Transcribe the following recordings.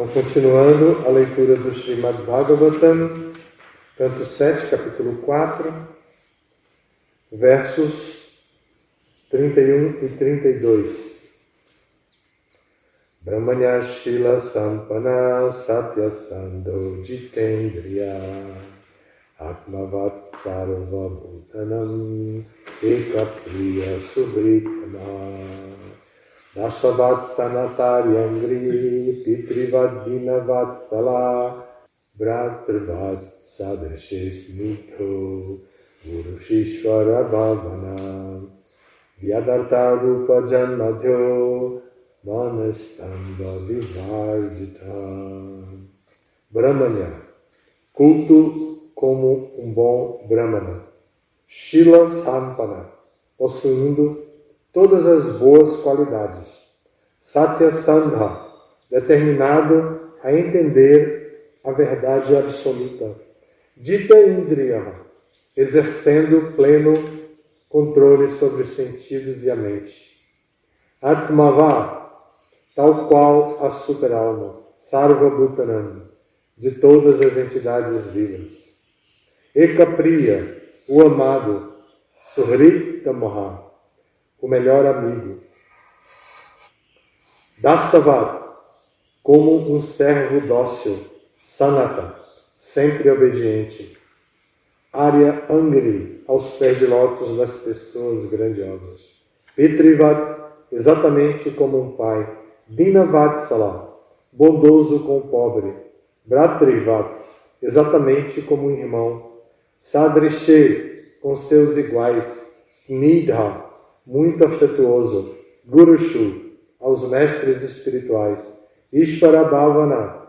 Então, continuando a leitura do Srimad Bhagavatam, canto 7, capítulo 4, versos 31 e 32. Brahmanya Shila Sampana Satya Sandho Jitendriya Atmavat Sarva Bhutanam Ekapriya Subritama Dasavat Sanataryangri Pitrivad Dinavatsala Bhratravad Sadashesmitho Guru Shishvara Bhavana Vyadartha Rupa Janmadhyo Manastamba Vivarjita. Brahmanya, culto como um bom Brahmana. Shila Sampana, possuindo todas as boas qualidades. Satya Sandha, determinado a entender a verdade absoluta. Dita Indriya, exercendo pleno controle sobre os sentidos e a mente. Atmava, tal qual a super-alma, Sarva Bhutanam, de todas as entidades vivas. Ekapriya, o amado, Suhrit Tamaha, o melhor amigo. Dasavat, como um servo dócil. Sanata, sempre obediente. Arya Angri, aos pés de lótus das pessoas grandiosas. Pitrivat, exatamente como um pai. Dinavatsala, bondoso com o pobre. Bhratrivat, exatamente como um irmão. Sadrishe, com seus iguais. Snidha, muito afetuoso. Gurushu, aos mestres espirituais. Ishvara Bhavana,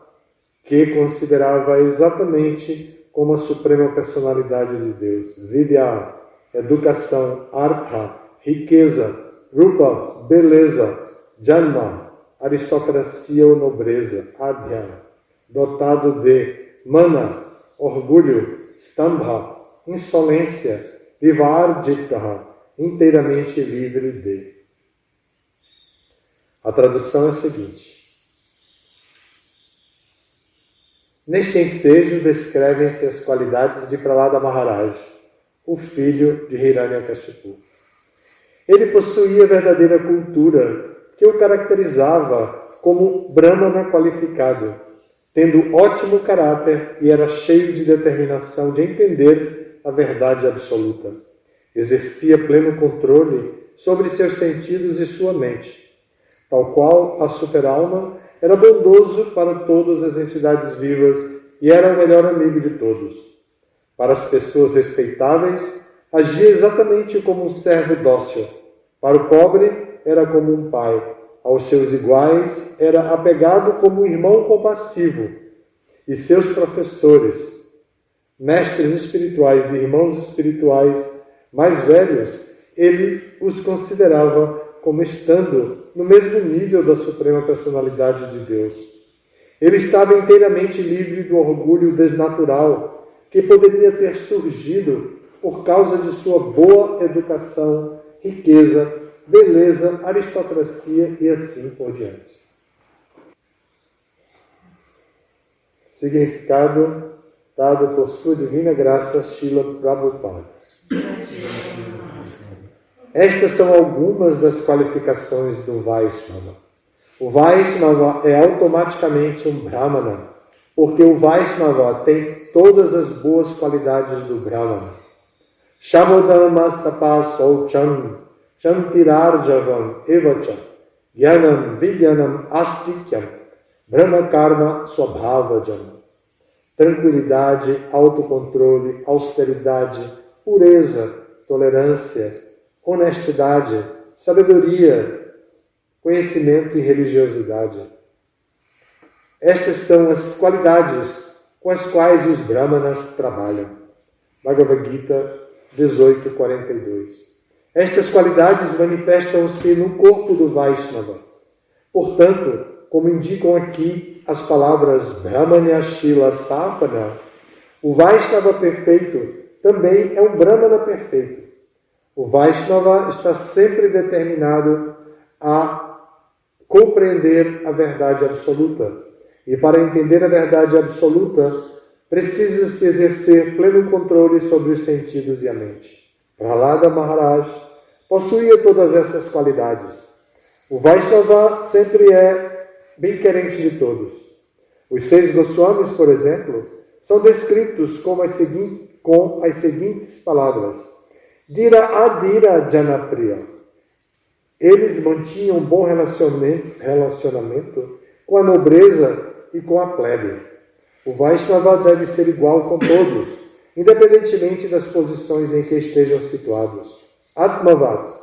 que considerava exatamente como a suprema personalidade de Deus. Vidya, educação. Artha, riqueza. Rupa, beleza. Janma, aristocracia ou nobreza. Adhya, dotado de. Mana, orgulho. Stambha, insolência. Vivarjita, inteiramente livre de. A tradução é a seguinte. Neste ensejo descrevem-se as qualidades de Prahlada Maharaj, o filho de Hiranyakashipu. Ele possuía verdadeira cultura que o caracterizava como Brahmana qualificado, tendo ótimo caráter e era cheio de determinação de entender a verdade absoluta. Exercia pleno controle sobre seus sentidos e sua mente. Tal qual a super-alma, era bondoso para todas as entidades vivas e era o melhor amigo de todos. Para as pessoas respeitáveis, agia exatamente como um servo dócil. Para o pobre, era como um pai. Aos seus iguais, era apegado como um irmão compassivo. E seus professores, mestres espirituais e irmãos espirituais mais velhos, ele os considerava como estando no mesmo nível da Suprema Personalidade de Deus. Ele estava inteiramente livre do orgulho desnatural que poderia ter surgido por causa de sua boa educação, riqueza, beleza, aristocracia e assim por diante. Significado dado por sua divina graça, Srila Prabhupada. Estas são algumas das qualificações do Vaishnava. O Vaishnava é automaticamente um Brahmana, porque o Vaishnava tem todas as boas qualidades do Brahmana. Shabodamastapa Saucham Chantirarjavam Evacha Gyanam Vidyanam Astikyam Brahma Karma Swabhavajam. Tranquilidade, autocontrole, austeridade, pureza, tolerância, honestidade, sabedoria, conhecimento e religiosidade. Estas são as qualidades com as quais os Brahmanas trabalham. Bhagavad Gita 18:42. Estas qualidades manifestam-se no corpo do Vaishnava. Portanto, como indicam aqui as palavras Brahmanya Shila Sapana, o Vaishnava perfeito também é um Brahmana perfeito. O Vaishnava está sempre determinado a compreender a verdade absoluta E para entender a verdade absoluta, precisa-se exercer pleno controle sobre os sentidos e a mente. Prahlada Maharaj possuía todas essas qualidades. O Vaishnava sempre é bem-querente de todos. Os 6 Goswamis, por exemplo, são descritos com as seguintes palavras. Dira Adira Janapriya. Eles mantinham um bom relacionamento com a nobreza e com a plebe. O Vaishnava deve ser igual com todos, independentemente das posições em que estejam situados. Atmavad.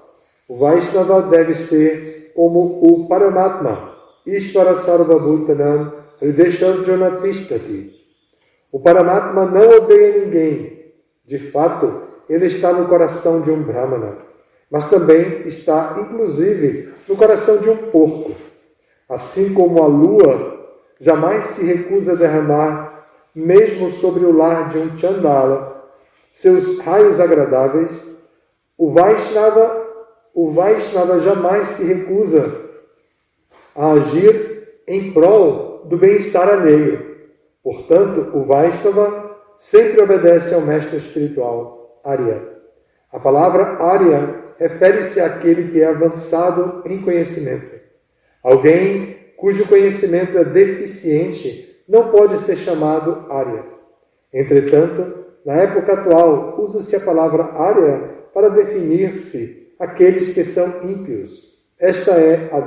O Vaishnava deve ser como o Paramatma, Ishvara Sarvabhutanam Hridesharjuna Tishtati. O Paramatma não odeia ninguém. De fato, ele está no coração de um Brahmana, mas também está, inclusive, no coração de um porco. Assim como a lua jamais se recusa a derramar, mesmo sobre o lar de um Chandala, seus raios agradáveis, o Vaishnava jamais se recusa a agir em prol do bem-estar alheio. Portanto, o Vaishnava sempre obedece ao mestre espiritual, Arya. A palavra Arya refere-se àquele que é avançado em conhecimento. Alguém cujo conhecimento é deficiente não pode ser chamado Arya. Entretanto, na época atual, usa-se a palavra Arya para definir-se aqueles que são ímpios. Esta é a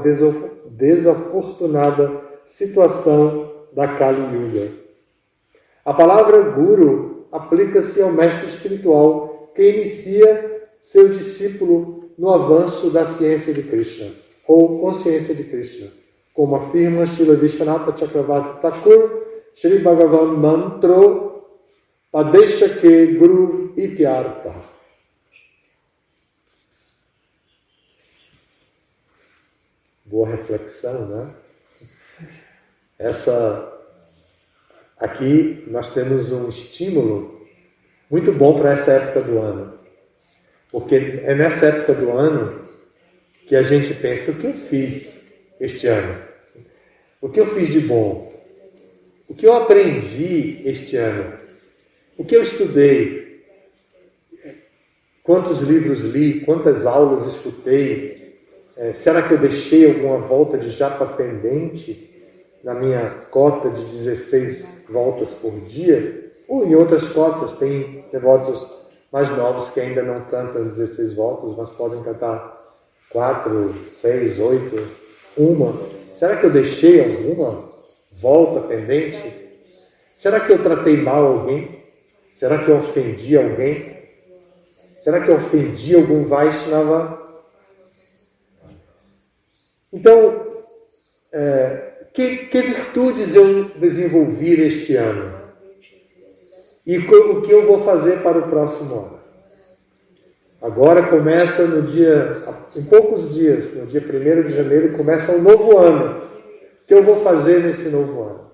desafortunada situação da Kali Yuga. A palavra Guru aplica-se ao mestre espiritual que inicia seu discípulo no avanço da ciência de Krishna, ou consciência de Krishna, como afirma Srila Vishwanatha Chakravarti Thakur, Sri Bhagavan Mantro Padeshake Guru Ityartha. Boa reflexão, né? Aqui nós temos um estímulo muito bom para essa época do ano. Porque é nessa época do ano que a gente pensa, o que eu fiz este ano? O que eu fiz de bom? O que eu aprendi este ano? O que eu estudei? Quantos livros li? Quantas aulas escutei? Será que eu deixei alguma volta de japa pendente na minha cota de 16 voltas por dia? Ou em outras cotas, tem devotos mais novos que ainda não cantam 16 voltas, mas podem cantar 4, 6, 8, uma. Será que eu deixei alguma volta pendente? Será que eu tratei mal alguém? Será que eu ofendi alguém? Será que eu ofendi algum Vaishnava? Então, que virtudes eu desenvolvi este ano? E o que eu vou fazer para o próximo ano? Agora começa em poucos dias, no dia 1º de janeiro, começa um novo ano. O que eu vou fazer nesse novo ano?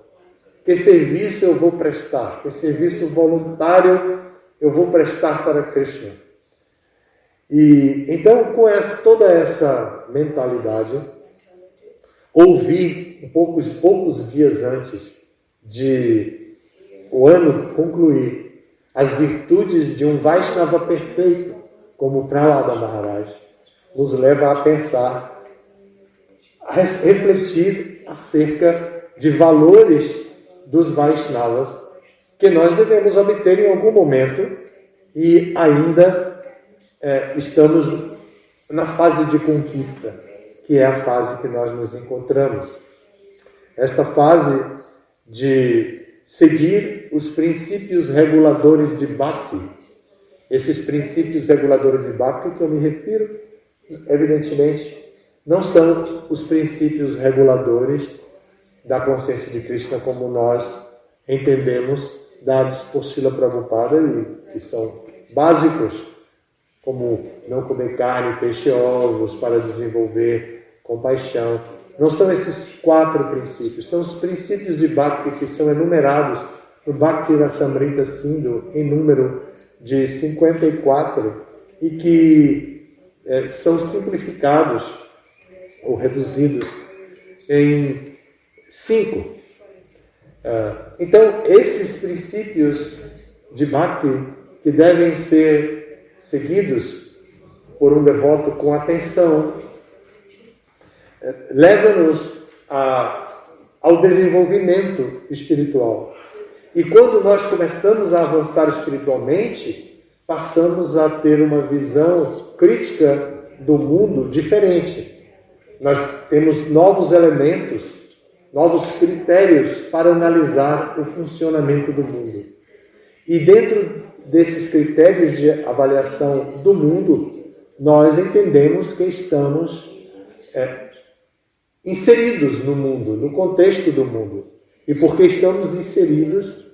Que serviço eu vou prestar? Que serviço voluntário eu vou prestar para Krishna? E então, com toda essa mentalidade, ouvir poucos dias antes de o ano concluir as virtudes de um Vaishnava perfeito, como Prahlada Maharaj, nos leva a pensar, a refletir acerca de valores dos Vaishnavas que nós devemos obter em algum momento e ainda estamos na fase de conquista, que é a fase que nós nos encontramos. Esta fase de seguir os princípios reguladores de Bhakti. Esses princípios reguladores de Bhakti que eu me refiro, evidentemente, não são os princípios reguladores da consciência de Krishna como nós entendemos, dados por Srila Prabhupada, e que são básicos, como não comer carne, peixe e ovos, para desenvolver compaixão. Não são esses 4 princípios, são os princípios de Bhakti que são enumerados no Bhakti Rasamrita Sindhu em número de 54 e que são simplificados ou reduzidos em 5. Então, esses princípios de Bhakti, que devem ser seguidos por um devoto com atenção, leva-nos ao desenvolvimento espiritual. E quando nós começamos a avançar espiritualmente, passamos a ter uma visão crítica do mundo diferente. Nós temos novos elementos, novos critérios para analisar o funcionamento do mundo. E dentro desses critérios de avaliação do mundo, nós entendemos que estamos inseridos no mundo, no contexto do mundo. E porque estamos inseridos,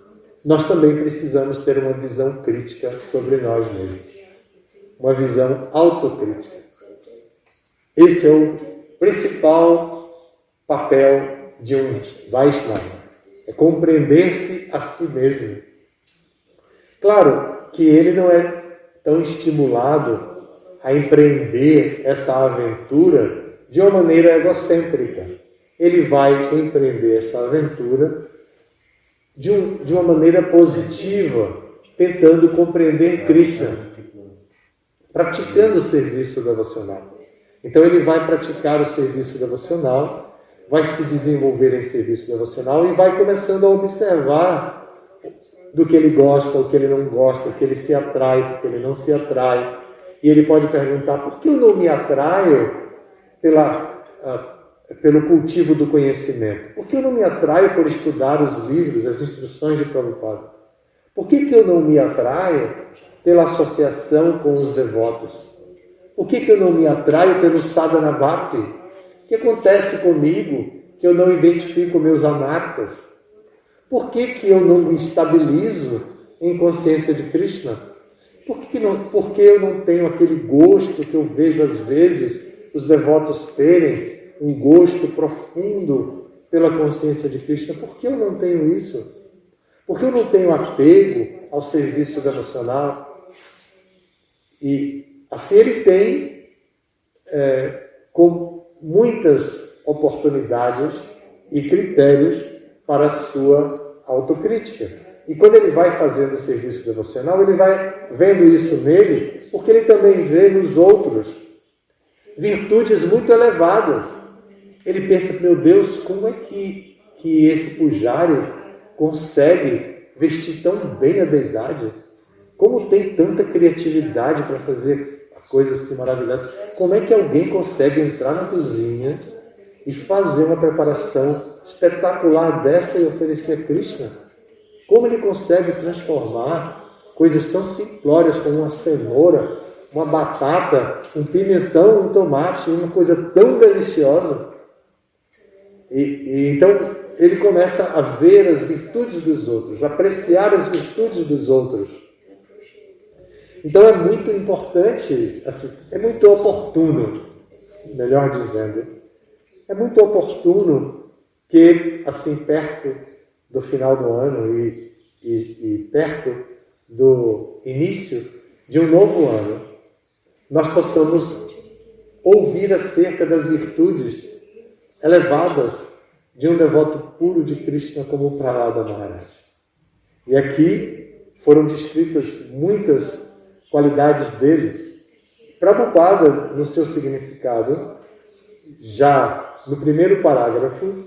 nós também precisamos ter uma visão crítica sobre nós mesmos. Uma visão autocrítica. Esse é o principal papel de um Vaishnava. É compreender-se a si mesmo. Claro que ele não é tão estimulado a empreender essa aventura de uma maneira egocêntrica. Ele vai empreender essa aventura de uma maneira positiva, tentando compreender Krishna, praticando o serviço devocional. Então ele vai praticar o serviço devocional, vai se desenvolver em serviço devocional e vai começando a observar do que ele gosta, o que ele não gosta, o que ele se atrai, o que ele não se atrai. E ele pode perguntar, por que eu não me atraio pelo cultivo do conhecimento? Por que eu não me atraio por estudar os livros, as instruções de Prabhupada? Por que eu não me atraio pela associação com os devotos? Por que eu não me atraio pelo sadhana bhakti? O que acontece comigo que eu não identifico meus anartas? Por que eu não me estabilizo em consciência de Krishna? Por que eu não tenho aquele gosto que eu vejo às vezes os devotos terem, um gosto profundo pela consciência de Krishna? Por que eu não tenho isso? Por que eu não tenho apego ao serviço devocional? E assim ele tem, com muitas oportunidades e critérios para a sua autocrítica. E quando ele vai fazendo o serviço devocional, ele vai vendo isso nele, porque ele também vê nos outros virtudes muito elevadas. Ele pensa, meu Deus, como é que esse pujari consegue vestir tão bem a deidade? Como tem tanta criatividade para fazer coisas assim maravilhosas? Como é que alguém consegue entrar na cozinha e fazer uma preparação espetacular dessa e oferecer a Krishna? Como ele consegue transformar coisas tão simplórias como uma cenoura, uma batata, um pimentão, um tomate, uma coisa tão deliciosa? Então ele começa a ver as virtudes dos outros, apreciar as virtudes dos outros. Então é muito importante, assim, é muito oportuno, melhor dizendo, é muito oportuno que, assim, perto do final do ano e perto do início de um novo ano, nós possamos ouvir acerca das virtudes elevadas de um devoto puro de Krishna como Prahlada Maharaj. E aqui foram descritas muitas qualidades dele. Prabhupada, no seu significado, já no primeiro parágrafo,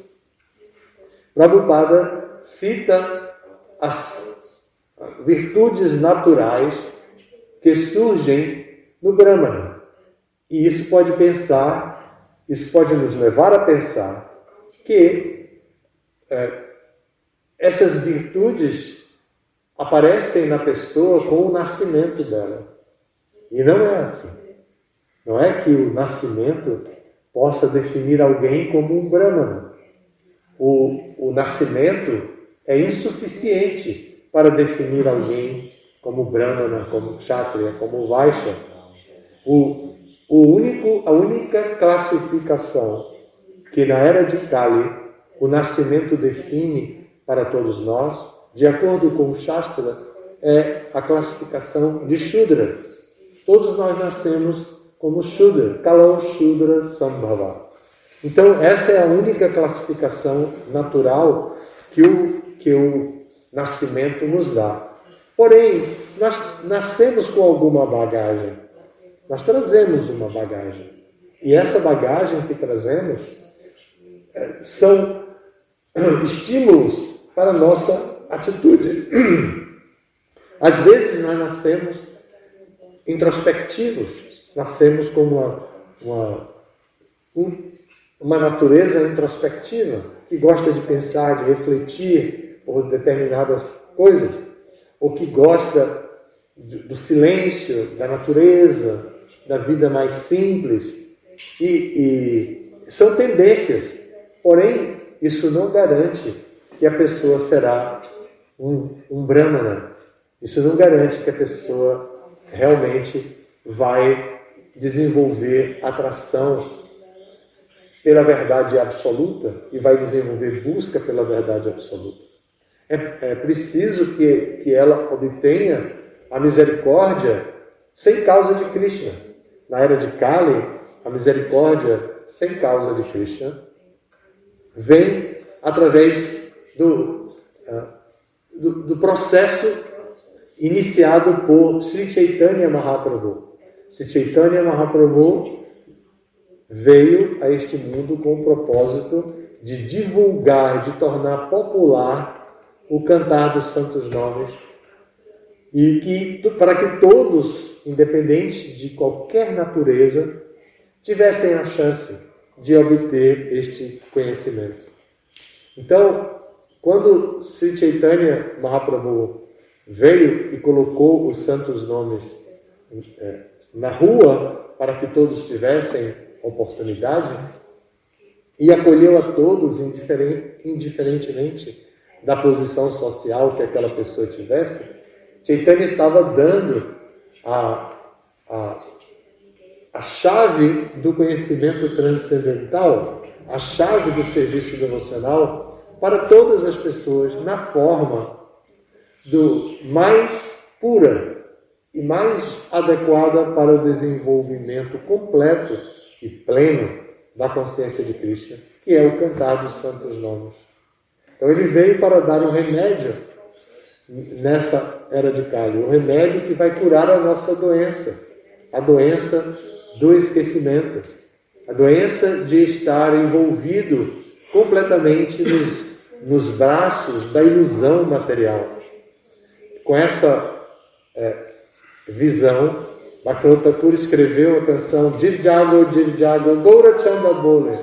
Prabhupada cita as virtudes naturais que surgem no Brahmana. E isso pode nos levar a pensar que essas virtudes aparecem na pessoa com o nascimento dela. E não é assim. Não é que o nascimento possa definir alguém como um Brahmana. O nascimento é insuficiente para definir alguém como Brahmana, como Kshatriya, como Vaishya. A única classificação que na era de Kali o nascimento define para todos nós, de acordo com o Shastra, é a classificação de Shudra. Todos nós nascemos como Shudra, Kalau Shudra Sambhava. Então, essa é a única classificação natural que que o nascimento nos dá. Porém, nós nascemos com alguma bagagem. Nós trazemos uma bagagem. E essa bagagem que trazemos são estímulos para a nossa atitude. Às vezes nós nascemos introspectivos, nascemos com uma natureza introspectiva, que gosta de pensar, de refletir por determinadas coisas, ou que gosta do silêncio, da natureza, da vida mais simples. E são tendências, porém, isso não garante que a pessoa será um brahmana. Isso não garante que a pessoa realmente vai desenvolver atração pela verdade absoluta e vai desenvolver busca pela verdade absoluta. É preciso que ela obtenha a misericórdia sem causa de Krishna. Na era de Kali, a misericórdia sem causa de Krishna vem através do processo iniciado por Sri Chaitanya Mahaprabhu. Sri Chaitanya Mahaprabhu veio a este mundo com o propósito de divulgar, de tornar popular o cantar dos santos nomes, e para que todos, independente de qualquer natureza, tivessem a chance de obter este conhecimento. Então, quando Sri Chaitanya Mahaprabhu veio e colocou os santos nomes na rua para que todos tivessem oportunidade, e acolheu a todos indiferentemente da posição social que aquela pessoa tivesse, Chaitanya estava dando a chave do conhecimento transcendental, a chave do serviço devocional para todas as pessoas na forma mais pura e mais adequada para o desenvolvimento completo e pleno da consciência de Krishna, que é o cantar dos santos nomes. Então ele veio para dar um remédio nessa era de Kali, um remédio que vai curar a nossa doença, a doença do esquecimento, a doença de estar envolvido completamente nos braços da ilusão material. Com essa visão, Bhaktivinoda Thakur escreveu a canção Jir Jago, Gaura Chanda Bole,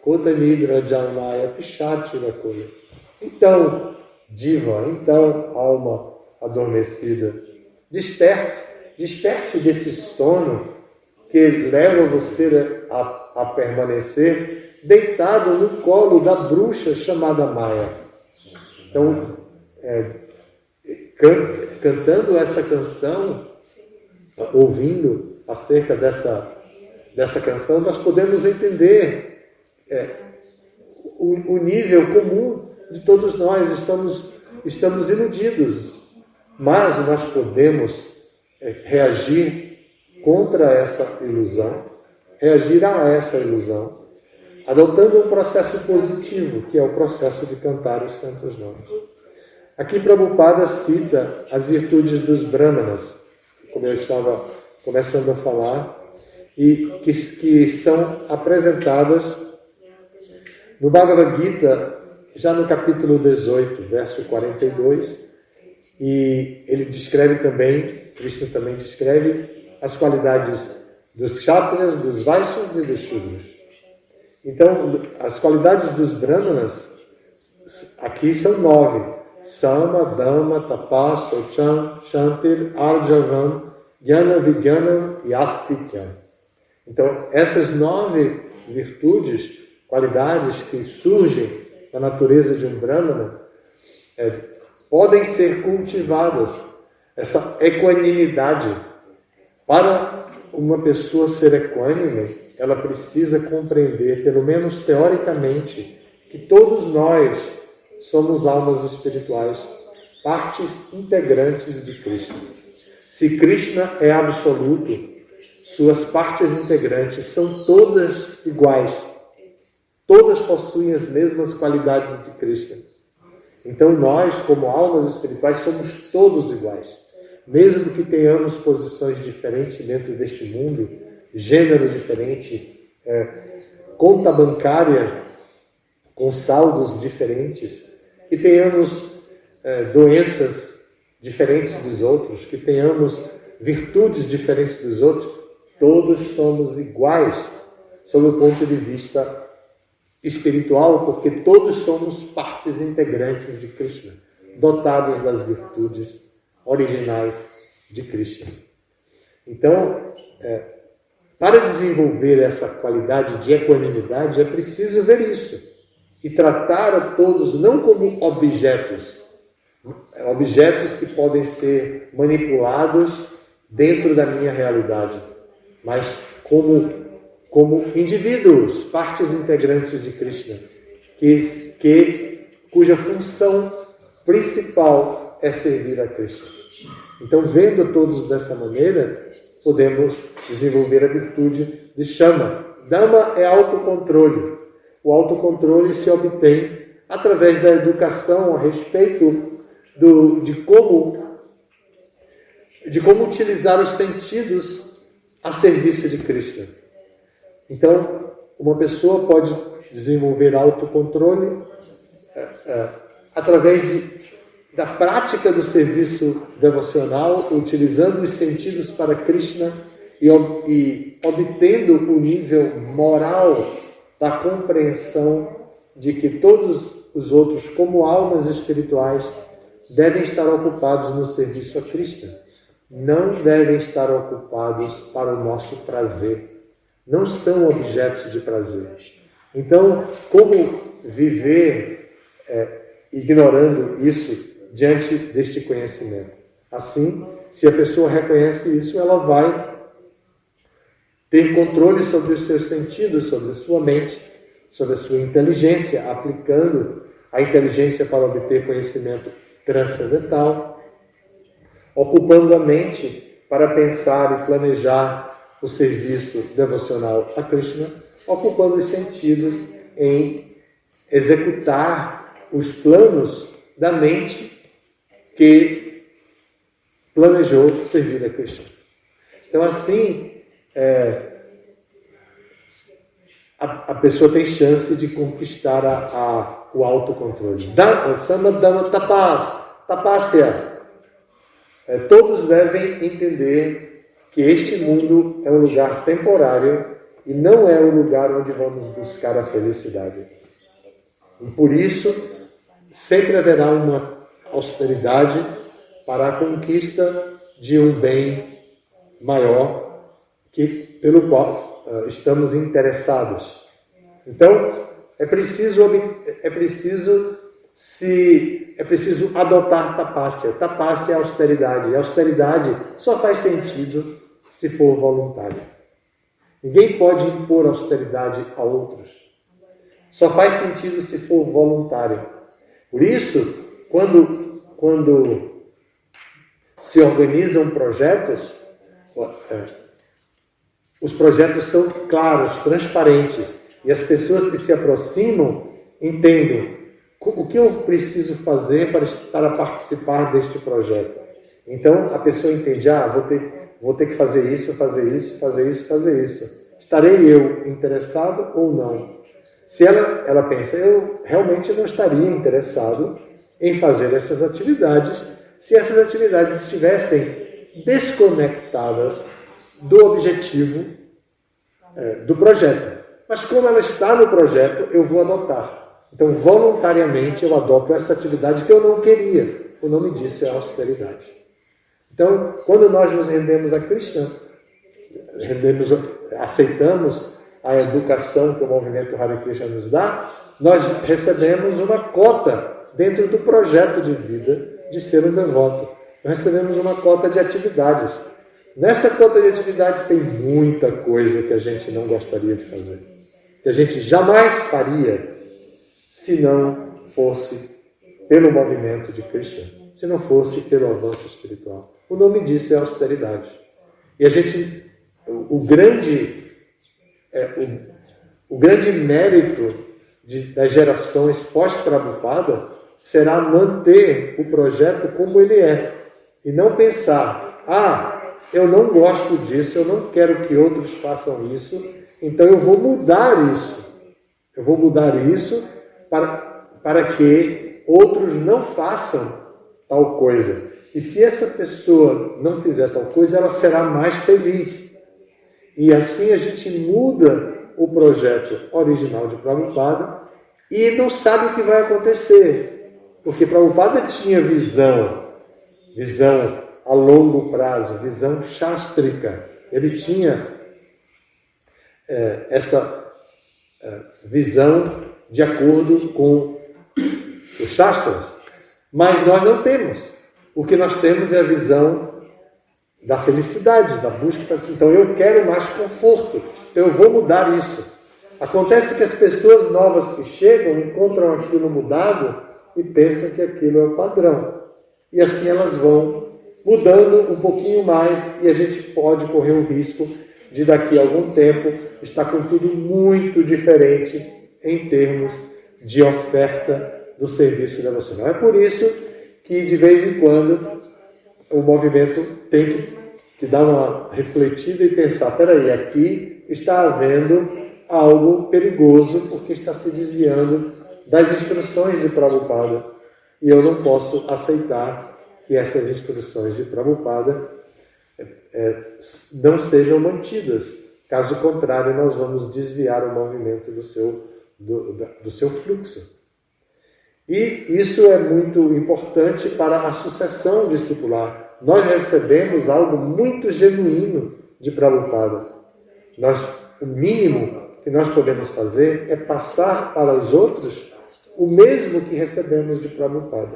Kota Nidra Janmaya Pichachira Kole. Então, diva, então, alma adormecida, desperte desse sono que leva você a permanecer deitado no colo da bruxa chamada Maya. Então, cantando essa canção, ouvindo acerca dessa canção, nós podemos entender o nível comum de todos nós. Estamos iludidos, mas nós podemos reagir contra essa ilusão, reagir a essa ilusão, adotando um processo positivo, que é o processo de cantar os santos nomes. Aqui Prabhupada cita as virtudes dos brahmanas, como eu estava começando a falar, e que são apresentadas no Bhagavad Gita, já no capítulo 18, verso 42, e ele descreve também, Krishna também descreve as qualidades dos kshatriyas, dos vaishyas e dos shudras. Então, as qualidades dos brahmanas aqui são 9. Sama, Dhamma, Tapa, Socham, Shantir, Arjavam, Jnana, Vijnana e Astityam. Então, essas 9 virtudes, qualidades que surgem da natureza de um brahmana, podem ser cultivadas. Essa equanimidade. Para uma pessoa ser equânime, ela precisa compreender, pelo menos teoricamente, que todos nós somos almas espirituais, partes integrantes de Krishna. Se Krishna é absoluto, suas partes integrantes são todas iguais. Todas possuem as mesmas qualidades de Krishna. Então nós, como almas espirituais, somos todos iguais. Mesmo que tenhamos posições diferentes dentro deste mundo, gênero diferente, conta bancária com saldos diferentes, que tenhamos doenças diferentes dos outros, que tenhamos virtudes diferentes dos outros, todos somos iguais sob o ponto de vista espiritual, porque todos somos partes integrantes de Krishna, dotados das virtudes originais de Krishna. Então, para desenvolver essa qualidade de equanimidade, é preciso ver isso e tratar a todos não como objetos que podem ser manipulados dentro da minha realidade, mas como indivíduos, partes integrantes de Krishna, cuja função principal é servir a Krishna. Então, vendo todos dessa maneira, podemos desenvolver a virtude de Shama. Dhamma é autocontrole. O autocontrole se obtém através da educação a respeito de como utilizar os sentidos a serviço de Krishna. Então, uma pessoa pode desenvolver autocontrole através da prática do serviço devocional, utilizando os sentidos para Krishna e obtendo o nível moral da compreensão de que todos os outros, como almas espirituais, devem estar ocupados no serviço a Krishna. Não devem estar ocupados para o nosso prazer. Não são objetos de prazer. Então, como viver ignorando isso diante deste conhecimento? Assim, se a pessoa reconhece isso, ela vai ter controle sobre os seus sentidos, sobre a sua mente, sobre a sua inteligência, aplicando a inteligência para obter conhecimento transcendental, ocupando a mente para pensar e planejar o serviço devocional a Krishna, ocupando os sentidos em executar os planos da mente que planejou servir a Krishna. Então, assim, a pessoa tem chance de conquistar o autocontrole. Tapasya. Todos devem entender que este mundo é um lugar temporário e não é o lugar onde vamos buscar a felicidade. E por isso, sempre haverá uma austeridade para a conquista de um bem maior pelo qual estamos interessados. Então, é preciso adotar tapasya. Tapasya é austeridade. E a austeridade só faz sentido se for voluntária. Ninguém pode impor austeridade a outros. Só faz sentido se for voluntário. Por isso, quando se organizam projetos, os projetos são claros, transparentes, e as pessoas que se aproximam entendem o que eu preciso fazer para participar deste projeto. Então, a pessoa entende, vou ter que fazer isso. Estarei eu interessado ou não? Se ela pensa, eu realmente não estaria interessado em fazer essas atividades se essas atividades estivessem desconectadas do objetivo do projeto. Mas como ela está no projeto, eu vou adotar. Então, voluntariamente, eu adoto essa atividade que eu não queria. O nome disso é austeridade. Então, quando nós nos rendemos a Krishna, aceitamos a educação que o movimento Hare Krishna nos dá, nós recebemos uma cota dentro do projeto de vida de ser um devoto. Nós recebemos uma cota de atividades. Nessa cota de atividades tem muita coisa que a gente não gostaria de fazer, que a gente jamais faria se não fosse pelo movimento de Krishna, se não fosse pelo avanço espiritual. O nome disso é austeridade. E o grande mérito das gerações pós-Prabhupada será manter o projeto como ele é. E não pensar, eu não gosto disso, eu não quero que outros façam isso, então eu vou mudar isso. Eu vou mudar isso para que outros não façam tal coisa. E se essa pessoa não fizer tal coisa, ela será mais feliz. E assim a gente muda o projeto original de Prabhupada e não sabe o que vai acontecer. Porque Prabhupada tinha visão a longo prazo, visão chástrica. Ele tinha essa visão de acordo com os Shastras. Mas nós não temos. O que nós temos é a visão da felicidade, da busca. Então eu quero mais conforto, eu vou mudar isso. Acontece que as pessoas novas que chegam encontram aquilo mudado e pensam que aquilo é o padrão. E assim elas vão mudando um pouquinho mais e a gente pode correr o risco de daqui a algum tempo estar com tudo muito diferente em termos de oferta do serviço devocional. É por isso que de vez em quando o movimento tem que dar uma refletida e pensar, peraí, aqui está havendo algo perigoso porque está se desviando das instruções de Prabhupada e eu não posso aceitar que essas instruções de Prabhupada não sejam mantidas. Caso contrário, nós vamos desviar o movimento do seu fluxo. E isso é muito importante para a sucessão discipular. Nós recebemos algo muito genuíno de Prabhupada. O mínimo que nós podemos fazer é passar para os outros o mesmo que recebemos de Prabhupada.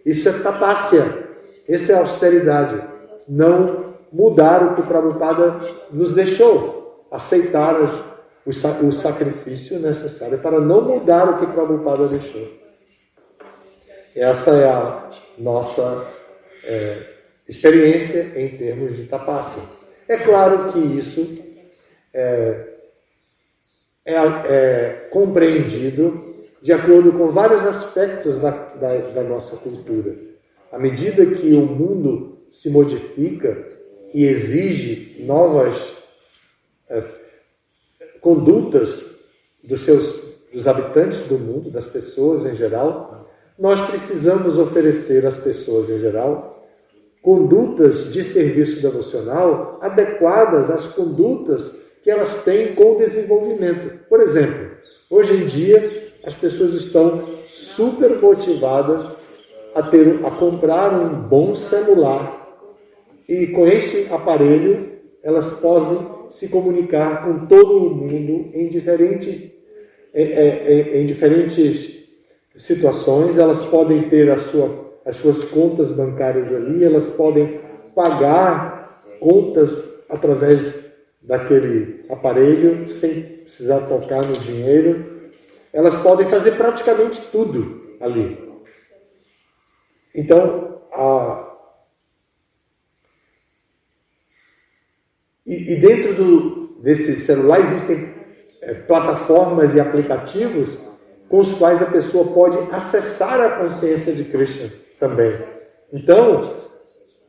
Isso é tapasya, essa é austeridade. Não mudar o que Prabhupada nos deixou, aceitar o sacrifício necessário para não mudar o que Prabhupada deixou. Essa é a nossa experiência em termos de tapasya. É claro que isso é compreendido de acordo com vários aspectos da nossa cultura. À medida que o mundo se modifica e exige novas condutas dos habitantes do mundo, das pessoas em geral, nós precisamos oferecer às pessoas em geral condutas de serviço devocional adequadas às condutas que elas têm com o desenvolvimento. Por exemplo, hoje em dia as pessoas estão super motivadas a comprar um bom celular e com este aparelho elas podem se comunicar com todo o mundo em diferentes situações. Elas podem ter as suas contas bancárias ali, elas podem pagar contas através daquele aparelho sem precisar tocar no dinheiro. Elas podem fazer praticamente tudo ali. Então, dentro desse celular existem plataformas e aplicativos com os quais a pessoa pode acessar a consciência de Krishna também. Então,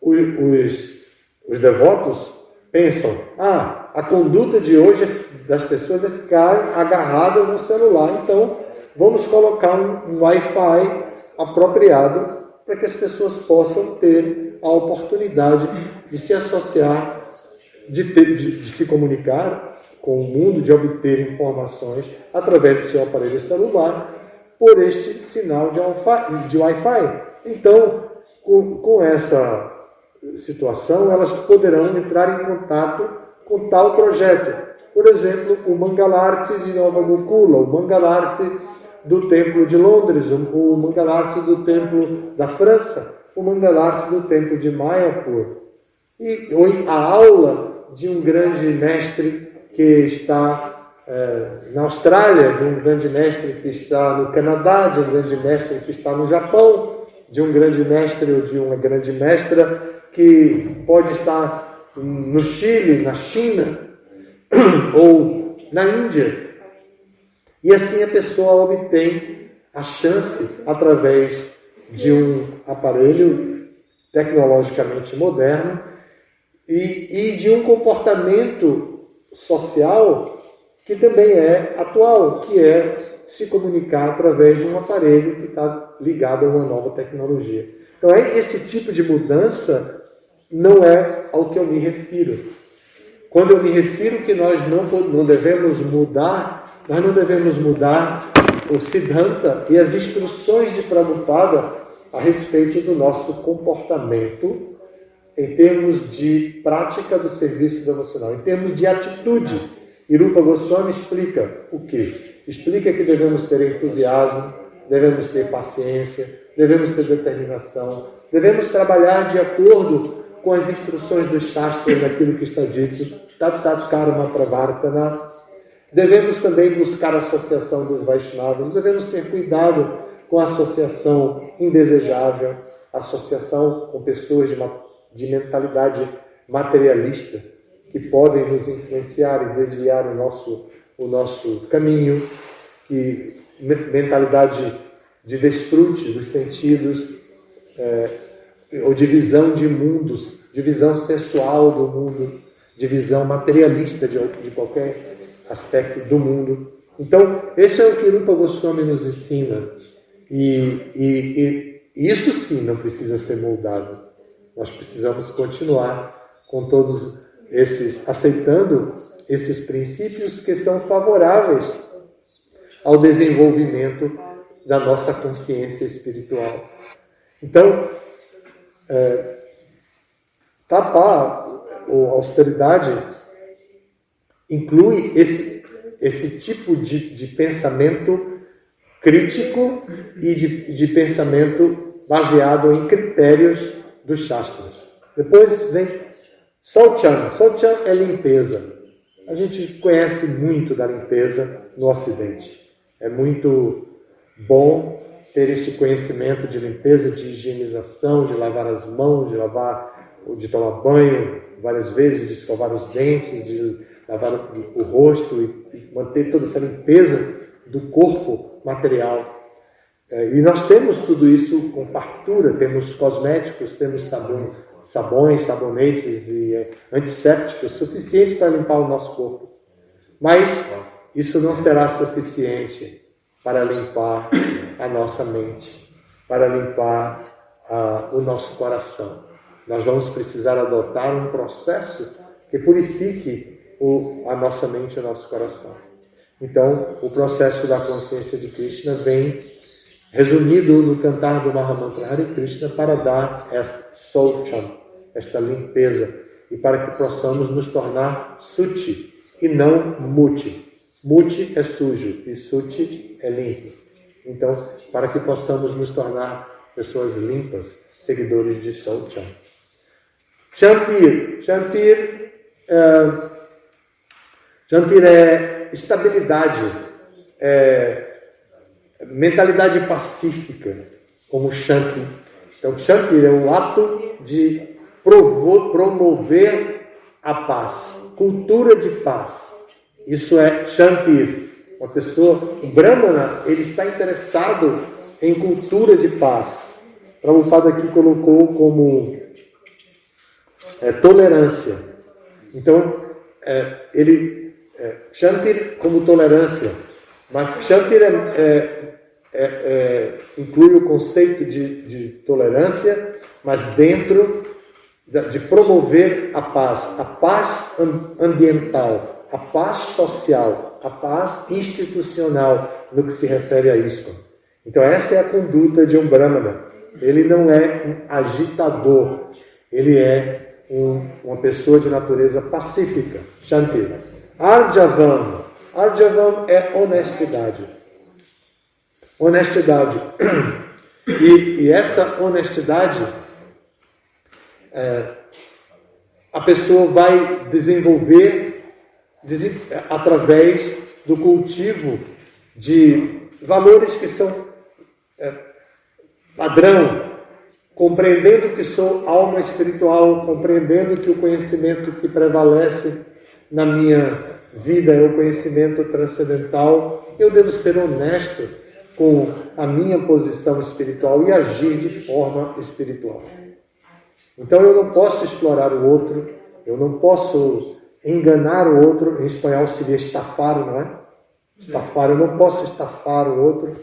os devotos pensam, a conduta de hoje das pessoas é ficar agarradas no celular, então vamos colocar um Wi-Fi apropriado para que as pessoas possam ter a oportunidade de se associar, de se comunicar com o mundo, de obter informações através do seu aparelho celular por este sinal de Wi-Fi. Então, com essa situação, elas poderão entrar em contato com tal projeto. Por exemplo, o Mangalarti de Nova Gokula, o Mangalarti do Templo de Londres, o Mangalarti do Templo da França, o Mangalarti do Templo de Mayapur. Ou a aula de um grande mestre que está na Austrália, de um grande mestre que está no Canadá, de um grande mestre que está no Japão, de um grande mestre ou de uma grande mestra que pode estar no Chile, na China ou na Índia. E assim a pessoa obtém a chance, através de um aparelho tecnologicamente moderno e de um comportamento social que também é atual, que é se comunicar através de um aparelho que está ligado a uma nova tecnologia. Então, esse tipo de mudança não é ao que eu me refiro. Quando eu me refiro que nós não devemos mudar, nós não devemos mudar o Siddhanta e as instruções de Prabhupada a respeito do nosso comportamento em termos de prática do serviço devocional, em termos de atitude. E Rupa Goswami explica o quê? Explica que devemos ter entusiasmo, devemos ter paciência, devemos ter determinação, devemos trabalhar de acordo com as instruções dos Shastras, daquilo que está dito, Tat Karma Pravartana. Devemos também buscar a associação dos Vaishnavas, devemos ter cuidado com a associação indesejável, associação com pessoas de mentalidade materialista, que podem nos influenciar e desviar o nosso caminho, e mentalidade de desfrute dos sentidos, ou de visão de mundos, de visão sensual do mundo, de visão materialista de qualquer aspecto do mundo. Então, esse é o que Rupa Goswami nos ensina. E isso sim não precisa ser moldado. Nós precisamos continuar com todos esses, aceitando esses princípios que são favoráveis ao desenvolvimento da nossa consciência espiritual. Então, ou austeridade inclui esse tipo de pensamento crítico e de pensamento baseado em critérios dos Shastras. Depois vem Saucham. Saucham é limpeza. A gente conhece muito da limpeza no Ocidente. É muito bom ter este conhecimento de limpeza, de higienização, de lavar as mãos, de tomar banho várias vezes, de escovar os dentes, de lavar o rosto e manter toda essa limpeza do corpo material. E nós temos tudo isso com fartura, temos cosméticos, temos sabões, sabonetes e antissépticos suficientes para limpar o nosso corpo. Mas isso não será suficiente para limpar a nossa mente, para limpar o nosso coração. Nós vamos precisar adotar um processo que purifique a nossa mente e o nosso coração. Então, o processo da consciência de Krishna vem resumido no cantar do Mahamantra Hare Krishna para dar esta Saucham, esta limpeza, e para que possamos nos tornar Suchi e não Muti. Muti é sujo e Suchi é limpo. Então, para que possamos nos tornar pessoas limpas, seguidores de Saucham. Chantir. Chantir é estabilidade, mentalidade pacífica, como Shanti. Então, Chantir é o ato de promover a paz, cultura de paz. Isso é Chantir. Uma pessoa, o Brahmana, ele está interessado em cultura de paz. Prabhupada aqui colocou como tolerância. Então, Chantir como tolerância, mas Chantir inclui o conceito de tolerância, mas dentro de promover a paz ambiental, a paz social, a paz institucional no que se refere a ISKCON. Então essa é a conduta de um Brahmana. Ele não é um agitador, ele é uma pessoa de natureza pacífica. Shanti. Arjavam é honestidade. Honestidade. E essa honestidade, a pessoa vai desenvolver através do cultivo de valores que são padrão, compreendendo que sou alma espiritual, compreendendo que o conhecimento que prevalece na minha vida é o conhecimento transcendental. Eu devo ser honesto com a minha posição espiritual e agir de forma espiritual. Então eu não posso explorar o outro, eu não posso enganar o outro. Em espanhol seria estafar, não é? Estafar, eu não posso estafar o outro.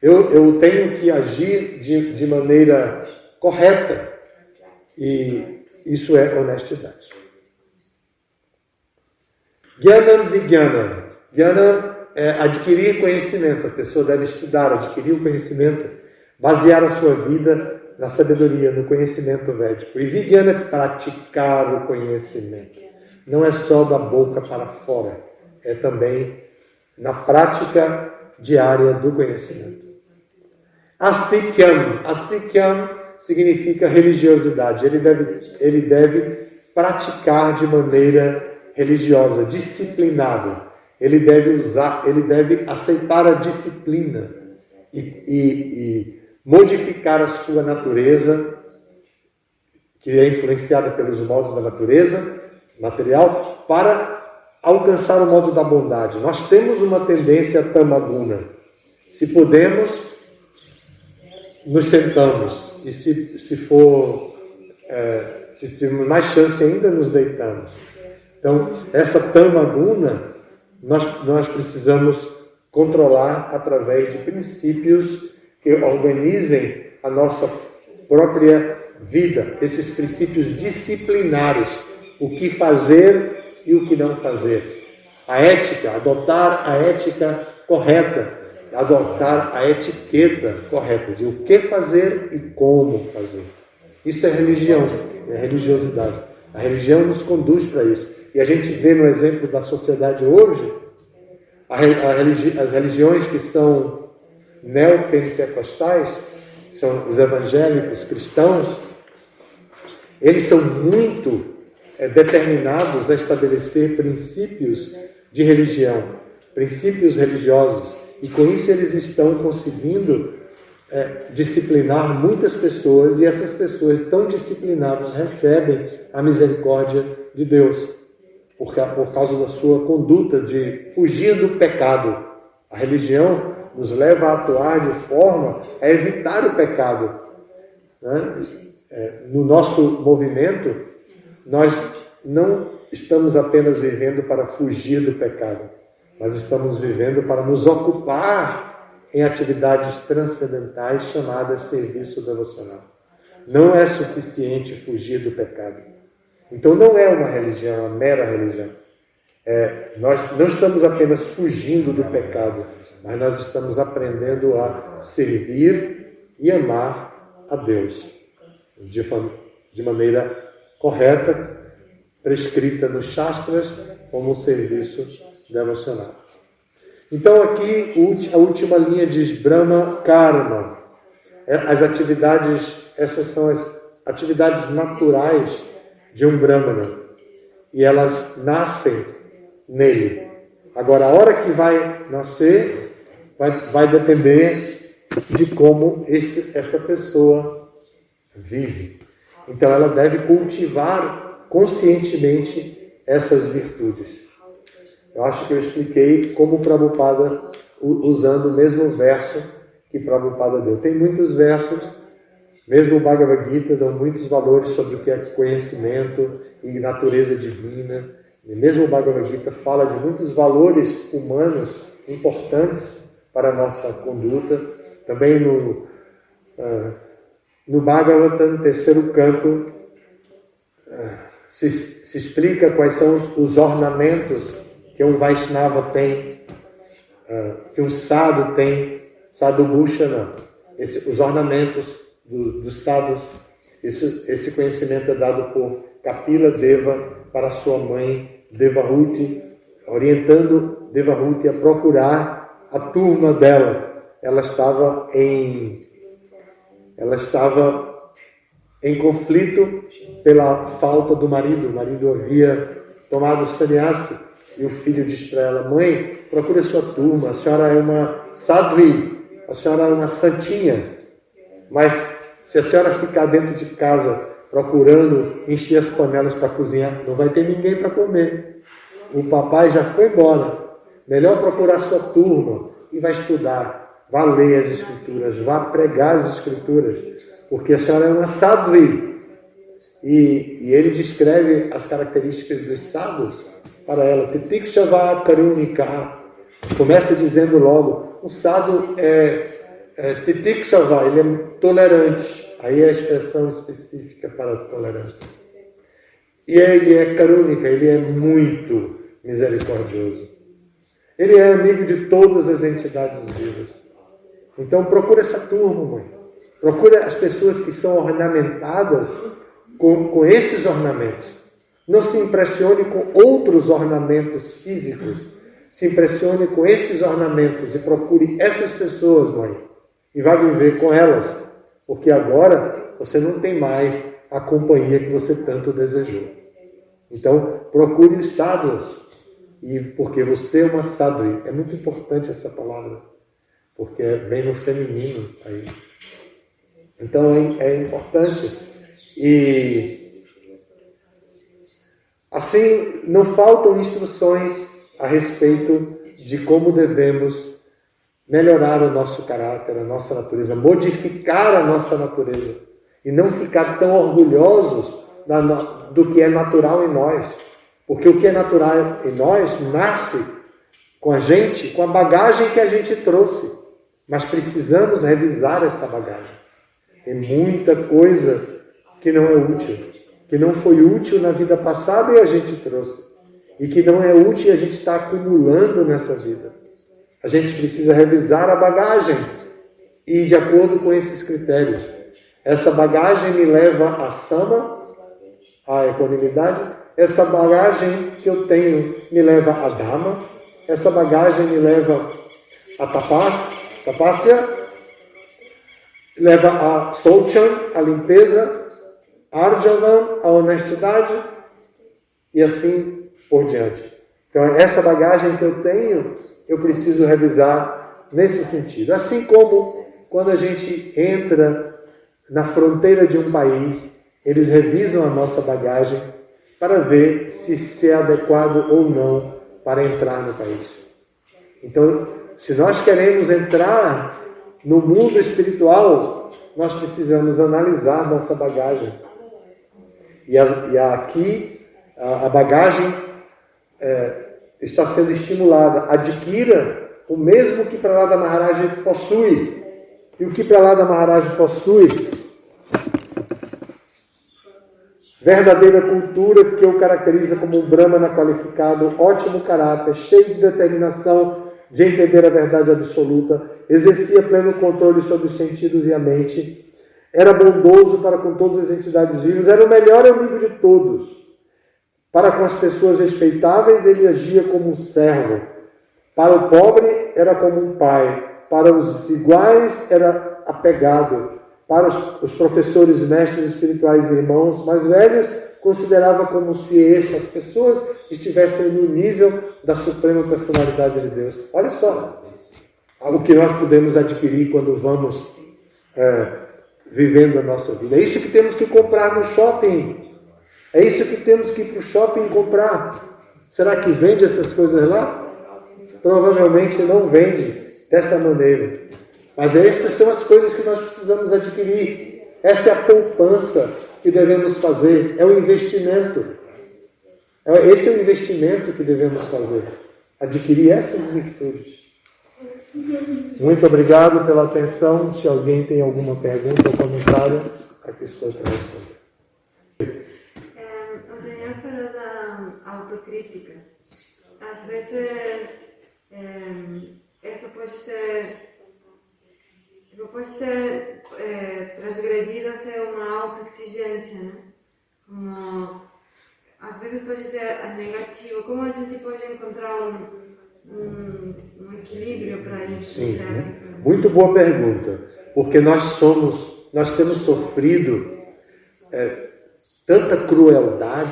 Eu tenho que agir de maneira correta, e isso é honestidade. Jnanam Vijnanam. Jnanam é adquirir conhecimento. A pessoa deve estudar, adquirir o conhecimento, basear a sua vida na sabedoria, no conhecimento védico. E Vijnana é praticar o conhecimento. Não é só da boca para fora, é também na prática diária do conhecimento. Astikyam. Astikyam significa religiosidade. Ele deve praticar de maneira religiosa, disciplinada. Ele deve aceitar a disciplina e modificar a sua natureza, que é influenciada pelos modos da natureza material, para alcançar o modo da bondade. Nós temos uma tendência a tamaguna. Se podemos, nos sentamos. E se tivermos mais chance ainda, nos deitamos. Então, essa tamaguna, nós precisamos controlar através de princípios que organizem a nossa própria vida. Esses princípios disciplinares. O que fazer e o que não fazer. A ética, adotar a ética correta. Adotar a etiqueta correta de o que fazer e como fazer. Isso é religião, é religiosidade. A religião nos conduz para isso. E a gente vê no exemplo da sociedade hoje, as religiões que são neopentecostais, são os evangélicos cristãos, eles são muito determinados a estabelecer princípios de religião, princípios religiosos. E com isso eles estão conseguindo disciplinar muitas pessoas, e essas pessoas tão disciplinadas recebem a misericórdia de Deus. Por causa da sua conduta de fugir do pecado. A religião nos leva a atuar de forma a evitar o pecado. Né? No nosso movimento, nós não estamos apenas vivendo para fugir do pecado, mas estamos vivendo para nos ocupar em atividades transcendentais chamadas serviço devocional. Não é suficiente fugir do pecado. Então não é uma religião, uma mera religião. Nós não estamos apenas fugindo do pecado, mas nós estamos aprendendo a servir e amar a Deus de maneira correta, prescrita nos Shastras como um serviço devocional. Então aqui a última linha diz Brahma Karma. As atividades, essas são as atividades naturais de um Brahmana, e elas nascem nele. Agora, a hora que vai nascer vai depender de como esta pessoa vive. Então, ela deve cultivar conscientemente essas virtudes. Eu acho que eu expliquei como Prabhupada, usando o mesmo verso que Prabhupada deu. Tem muitos versos. Mesmo o Bhagavad Gita dá muitos valores sobre o que é conhecimento e natureza divina. E mesmo o Bhagavad Gita fala de muitos valores humanos importantes para a nossa conduta. Também no Bhagavatam, terceiro canto, se explica quais são os ornamentos que um Vaishnava tem, que um sadhu tem, sadhu bhushana, os ornamentos dos sadhus. Esse conhecimento é dado por Kapila Deva para sua mãe Devahuti, orientando Devahuti a procurar a turma dela. Ela estava em conflito pela falta do marido. O marido havia tomado sannyasi e o filho diz para ela: mãe, procure sua turma, a senhora é uma sadhvi, a senhora é uma santinha, mas se a senhora ficar dentro de casa procurando encher as panelas para cozinhar, não vai ter ninguém para comer. O papai já foi embora. Melhor procurar sua turma e vai estudar. vá ler as Escrituras, vá pregar as Escrituras, porque a senhora é uma sadhu. E ele descreve as características dos sadhus para ela. Titikshava karunika. Começa dizendo logo, o sadhu é titikshava, ele é tolerante. Aí é a expressão específica para a tolerância. E ele é karunika, ele é muito misericordioso. Ele é amigo de todas as entidades vivas. Então procura essa turma, mãe. Procura as pessoas que são ornamentadas com esses ornamentos. Não se impressione com outros ornamentos físicos. Se impressione com esses ornamentos e procure essas pessoas, mãe. E vá viver com elas. Porque agora você não tem mais a companhia que você tanto desejou. Então, procure os sadhus. E porque você é uma sadhu. É muito importante essa palavra. Porque vem no feminino aí. Então é importante. E assim, não faltam instruções a respeito de como devemos melhorar o nosso caráter, a nossa natureza, modificar a nossa natureza e não ficar tão orgulhosos do que é natural em nós. Porque o que é natural em nós nasce com a gente, com a bagagem que a gente trouxe. Mas precisamos revisar essa bagagem. Tem muita coisa que não é útil, que não foi útil na vida passada e a gente trouxe. E que não é útil e a gente está acumulando nessa vida. A gente precisa revisar a bagagem e de acordo com esses critérios. Essa bagagem me leva a sama, a equanimidade. Essa bagagem que eu tenho me leva a dhamma. Essa bagagem me leva a tapasya, leva a saucham, a limpeza, arjavam, a honestidade e assim por diante. Então, essa bagagem que eu tenho, eu preciso revisar nesse sentido. Assim como quando a gente entra na fronteira de um país, eles revisam a nossa bagagem para ver se é adequado ou não para entrar no país. Então, se nós queremos entrar no mundo espiritual, nós precisamos analisar nossa bagagem. E aqui a bagagem está sendo estimulada. Adquira o mesmo que Prahlada Maharaj possui. E o que Prahlada Maharaj possui? Verdadeira cultura que o caracteriza como um Brahmana qualificado, ótimo caráter, cheio de determinação de entender a verdade absoluta, exercia pleno controle sobre os sentidos e a mente, era bondoso para com todas as entidades vivas, era o melhor amigo de todos. Para com as pessoas respeitáveis, ele agia como um servo. Para o pobre, era como um pai. Para os iguais, era apegado. Para os professores, mestres espirituais e irmãos mais velhos, considerava como se essas pessoas estivessem no nível da Suprema Personalidade de Deus. Olha só o que nós podemos adquirir quando vamos vivendo a nossa vida. É isso que temos que comprar no shopping. É isso que temos que ir para o shopping comprar. Será que vende essas coisas lá? Provavelmente não vende dessa maneira. Mas essas são as coisas que nós precisamos adquirir. Essa é a poupança que devemos fazer. É o investimento. Esse é o investimento que devemos fazer. Adquirir essas virtudes. Muito obrigado pela atenção. Se alguém tem alguma pergunta ou comentário, aqui estou para responder. O senhor falou da autocrítica. Às vezes, isso pode ser transgredido a ser uma autoexigência, né? Como, às vezes pode ser negativo. Como a gente pode encontrar um equilíbrio para isso? Sim, muito boa pergunta. Porque nós temos sofrido tanta crueldade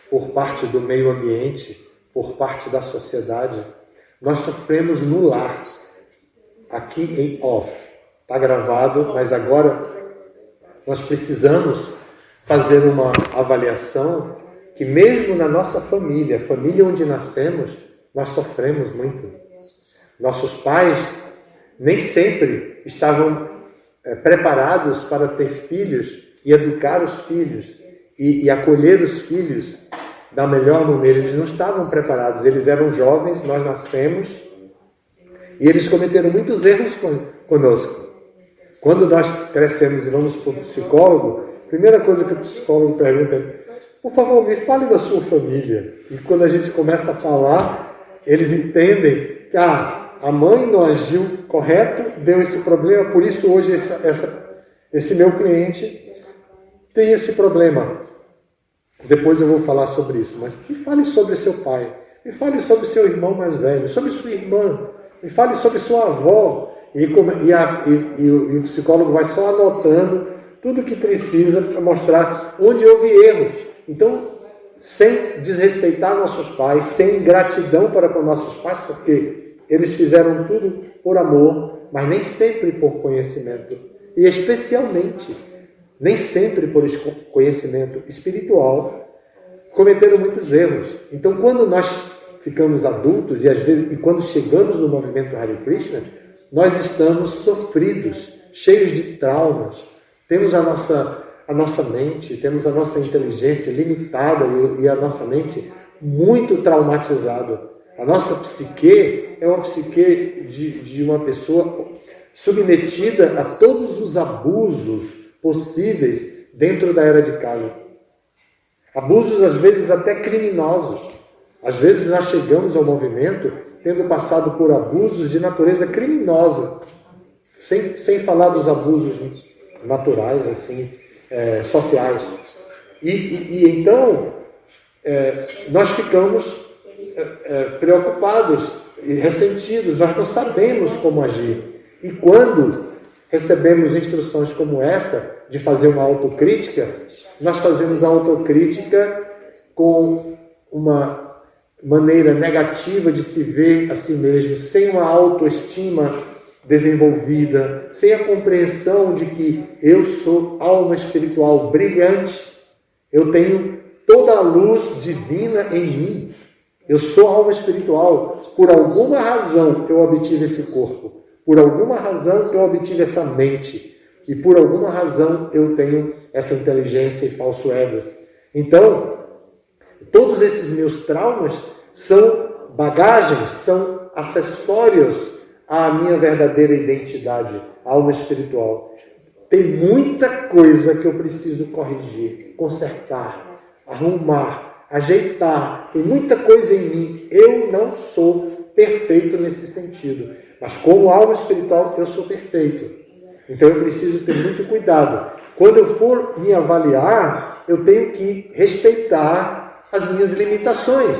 por parte do meio ambiente, por parte da sociedade. Nós sofremos no lar, aqui em off. Está gravado, mas agora nós precisamos fazer uma avaliação que mesmo na nossa família, a família onde nascemos, nós sofremos muito. Nossos pais nem sempre estavam preparados para ter filhos e educar os filhos e acolher os filhos da melhor maneira. Eles não estavam preparados, eles eram jovens, nós nascemos e eles cometeram muitos erros conosco. Quando nós crescemos e vamos para o psicólogo, a primeira coisa que o psicólogo pergunta é: por favor, me fale da sua família. E quando a gente começa a falar, eles entendem que a mãe não agiu correto, deu esse problema, por isso hoje esse meu cliente tem esse problema. Depois eu vou falar sobre isso, mas me fale sobre seu pai, me fale sobre seu irmão mais velho, sobre sua irmã, me fale sobre sua avó. E o psicólogo vai só anotando tudo que precisa para mostrar onde houve erros. Então, sem desrespeitar nossos pais, sem ingratidão para com nossos pais, porque eles fizeram tudo por amor, mas nem sempre por conhecimento. E especialmente, nem sempre por conhecimento espiritual, cometeram muitos erros. Então, quando nós ficamos adultos e quando chegamos no movimento Hare Krishna, nós estamos sofridos, cheios de traumas. Temos a nossa mente, temos a nossa inteligência limitada e a nossa mente muito traumatizada. A nossa psique é uma psique de uma pessoa submetida a todos os abusos possíveis dentro da era de Kali. Abusos, às vezes, até criminosos. Às vezes, nós chegamos ao movimento tendo passado por abusos de natureza criminosa, sem falar dos abusos naturais, assim, sociais. Então, nós ficamos preocupados e ressentidos, nós não sabemos como agir. E quando recebemos instruções como essa, de fazer uma autocrítica, nós fazemos a autocrítica com uma maneira negativa de se ver a si mesmo, sem uma autoestima desenvolvida, sem a compreensão de que eu sou alma espiritual brilhante, eu tenho toda a luz divina em mim, eu sou alma espiritual, por alguma razão eu obtive esse corpo, por alguma razão eu obtive essa mente, e por alguma razão eu tenho essa inteligência e falso ego. Então, todos esses meus traumas são bagagens, são acessórios à minha verdadeira identidade, alma espiritual. Tem muita coisa que eu preciso corrigir, consertar, arrumar, ajeitar. Tem muita coisa em mim. Eu não sou perfeito nesse sentido. Mas como alma espiritual, eu sou perfeito. Então eu preciso ter muito cuidado. Quando eu for me avaliar, eu tenho que respeitar as minhas limitações.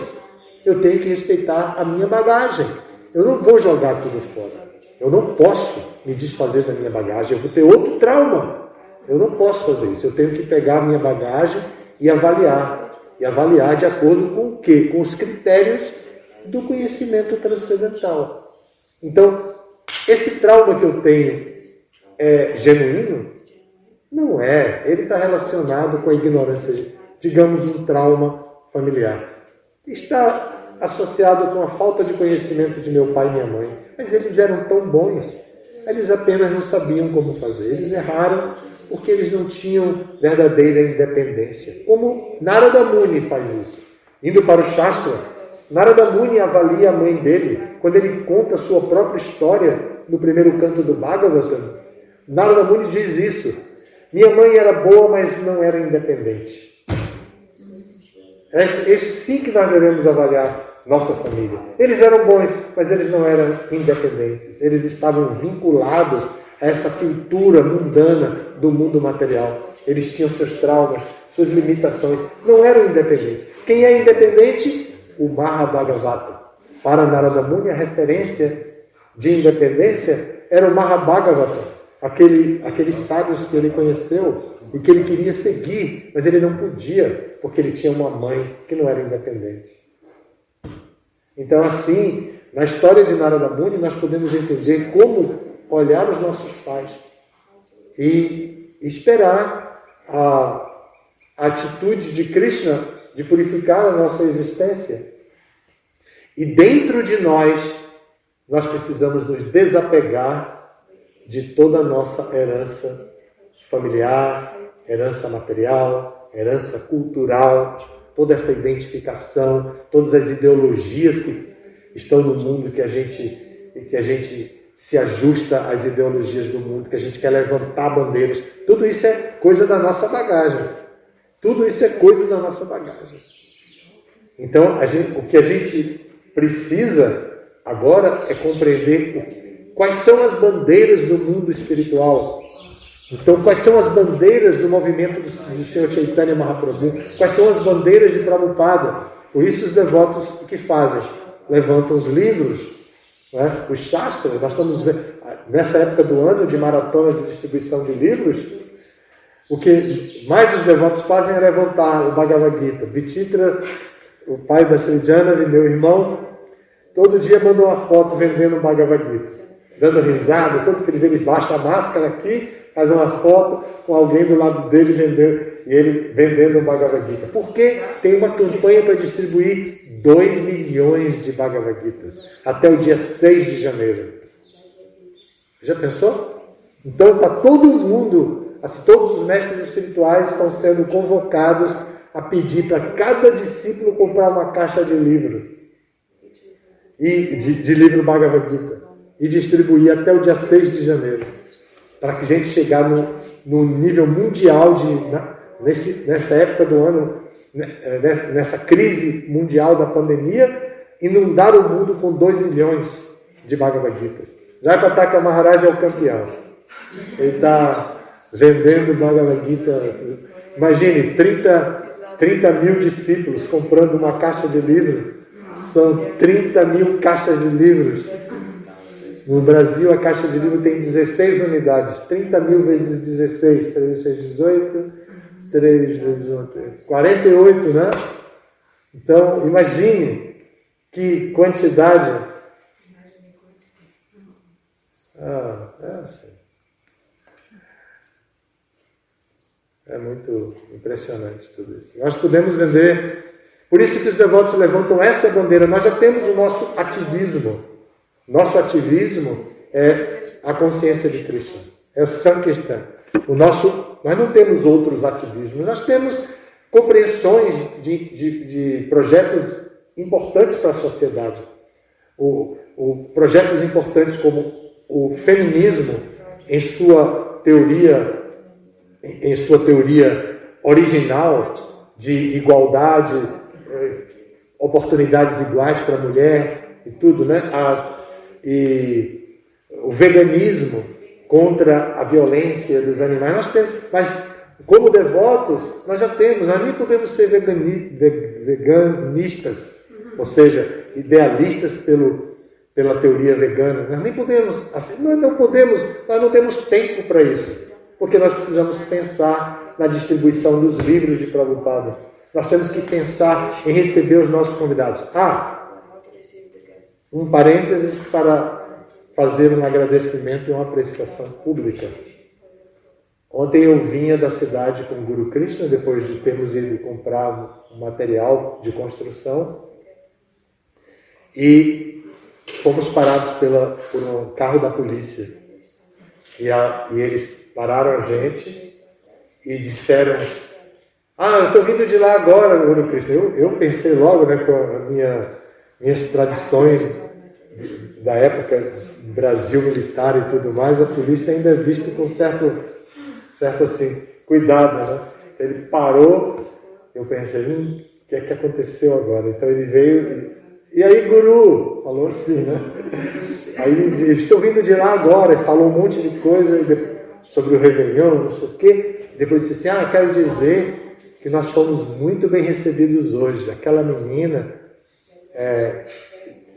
Eu tenho que respeitar a minha bagagem. Eu não vou jogar tudo fora. Eu não posso me desfazer da minha bagagem. Eu vou ter outro trauma. Eu não posso fazer isso. Eu tenho que pegar a minha bagagem e avaliar. E avaliar de acordo com o quê? Com os critérios do conhecimento transcendental. Então, esse trauma que eu tenho é genuíno? Não é. Ele está relacionado com a ignorância, digamos, um trauma familiar. Está associado com a falta de conhecimento de meu pai e minha mãe. Mas eles eram tão bons, eles apenas não sabiam como fazer. Eles erraram porque eles não tinham verdadeira independência. Como Narada Muni faz isso. Indo para o Shastra, Narada Muni avalia a mãe dele, quando ele conta a sua própria história no primeiro canto do Bhagavatam. Narada Muni diz isso: minha mãe era boa, mas não era independente. Esse sim que nós devemos avaliar nossa família. Eles eram bons, mas eles não eram independentes. Eles estavam vinculados a essa cultura mundana do mundo material. Eles tinham seus traumas, suas limitações. Não eram independentes. Quem é independente? O Mahabhagavata. Para Narada Muni, a referência de independência era o Mahabhagavata. Aqueles sábios que ele conheceu e que ele queria seguir, mas ele não podia, porque ele tinha uma mãe que não era independente. Então, assim, na história de Narada Muni, nós podemos entender como olhar os nossos pais e esperar a atitude de Krishna de purificar a nossa existência. E dentro de nós, nós precisamos nos desapegar de toda a nossa herança familiar, herança material, herança cultural, toda essa identificação, todas as ideologias que estão no mundo que a gente se ajusta às ideologias do mundo, que a gente quer levantar bandeiras. Tudo isso é coisa da nossa bagagem. Tudo isso é coisa da nossa bagagem. Então, o que a gente precisa agora é compreender quais são as bandeiras do mundo espiritual. Então, quais são as bandeiras do movimento do Senhor Chaitanya Mahaprabhu? Quais são as bandeiras de Prabhupada? Por isso os devotos o que fazem? Levantam os livros, né? Os Shastras. Nós estamos nessa época do ano de maratona de distribuição de livros. O que mais os devotos fazem é levantar o Bhagavad Gita. Vititra, o pai da Srijanavi, meu irmão, todo dia manda uma foto vendendo o Bhagavad Gita, dando risada, todo feliz. Ele baixa a máscara aqui, faz uma foto com alguém do lado dele vendendo o Bhagavad Gita. Porque tem uma campanha para distribuir 2 milhões de Bhagavad Gitas até o dia 6 de janeiro. Já pensou? Então está todo mundo, assim, todos os mestres espirituais estão sendo convocados a pedir para cada discípulo comprar uma caixa de livro, e de livro Bhagavad Gita, e distribuir até o dia 6 de janeiro, para que a gente chegar no nível mundial, nessa época do ano, nessa crise mundial da pandemia, inundar o mundo com 2 milhões de Bhagavad Gitas. Jayapataka Maharaj é o campeão. Ele está vendendo Bhagavad Gita. Imagine, 30 mil discípulos comprando uma caixa de livros. São 30 mil caixas de livros. No Brasil, a caixa de livro tem 16 unidades. 30 mil vezes 16. 3 vezes 18. 3 vezes 1. 48, né? Então, imagine que quantidade. É assim. É muito impressionante tudo isso. Nós podemos vender. Por isso que os devotos levantam essa bandeira. Nós já temos o nosso ativismo. Nosso ativismo é a consciência de Krishna. É o Sankirtan. Nós não temos outros ativismos. Nós temos compreensões de projetos importantes para a sociedade. Projetos importantes como o feminismo em sua teoria original de igualdade, oportunidades iguais para a mulher e tudo, né? E o veganismo contra a violência dos animais. Nós temos, mas como devotos, nós já temos, nós nem podemos ser veganistas, ou seja, idealistas pela teoria vegana. Nós nem podemos, assim, nós não temos tempo para isso, porque nós precisamos pensar na distribuição dos livros de Prabhupada. Nós temos que pensar em receber os nossos convidados. Um parênteses para fazer um agradecimento e uma apreciação pública. Ontem eu vinha da cidade com o Guru Krishna, depois de termos ido comprar um material de construção, e fomos parados por um carro da polícia. E eles pararam a gente e disseram: eu estou vindo de lá agora, Guru Krishna. Eu pensei logo, né, com minhas tradições da época, Brasil militar e tudo mais, a polícia ainda é vista com certo assim, cuidado, né? Ele parou, eu pensei, o que é que aconteceu agora? Então ele veio, e aí, Guru? Falou assim, né? Aí, estou vindo de lá agora, falou um monte de coisa sobre o Réveillon, não sei o quê. Depois disse assim, quero dizer que nós fomos muito bem recebidos hoje. Aquela menina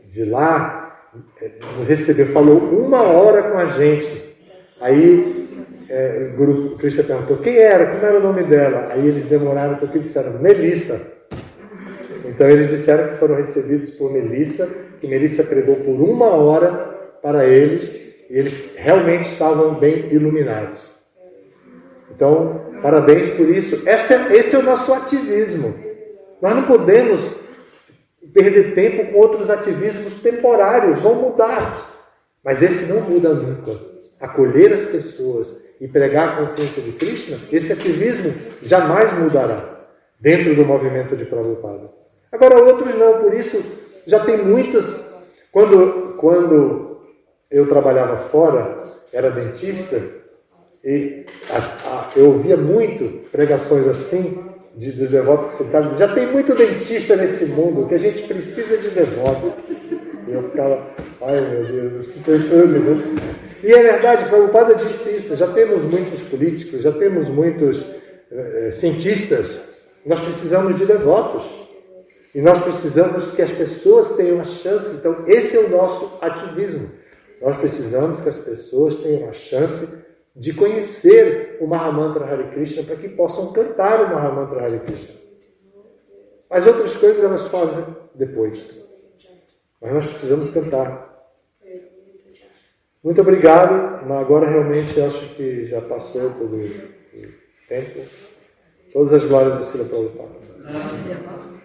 de lá nos recebeu, falou 1 hora com a gente. Aí o Guru Krishna perguntou quem era, como era o nome dela. Aí eles demoraram porque disseram Melissa. Então eles disseram que foram recebidos por Melissa, que Melissa pregou por 1 hora para eles, e eles realmente estavam bem iluminados. Então, parabéns por isso. Esse é o nosso ativismo. Nós não podemos perder tempo com outros ativismos temporários, vão mudar. Mas esse não muda nunca. Acolher as pessoas e pregar a consciência de Krishna, esse ativismo jamais mudará dentro do movimento de Prabhupada. Agora outros não, por isso já tem muitos... Quando eu trabalhava fora, era dentista, e eu ouvia muito pregações assim, dos devotos que sentavam, já tem muito dentista nesse mundo, que a gente precisa de devoto. E eu ficava, ai meu Deus, assim pensando, né? E é verdade, Prabhupada disse isso, já temos muitos políticos, já temos muitos cientistas, nós precisamos de devotos. E nós precisamos que as pessoas tenham a chance, então esse é o nosso ativismo. Nós precisamos que as pessoas tenham a chance de conhecer o Mahamantra Hare Krishna para que possam cantar o Mahamantra Hare Krishna. As outras coisas elas fazem depois. Mas nós precisamos cantar. Muito obrigado. Agora realmente acho que já passou todo o tempo. Todas as glórias do Srila Prabhupada.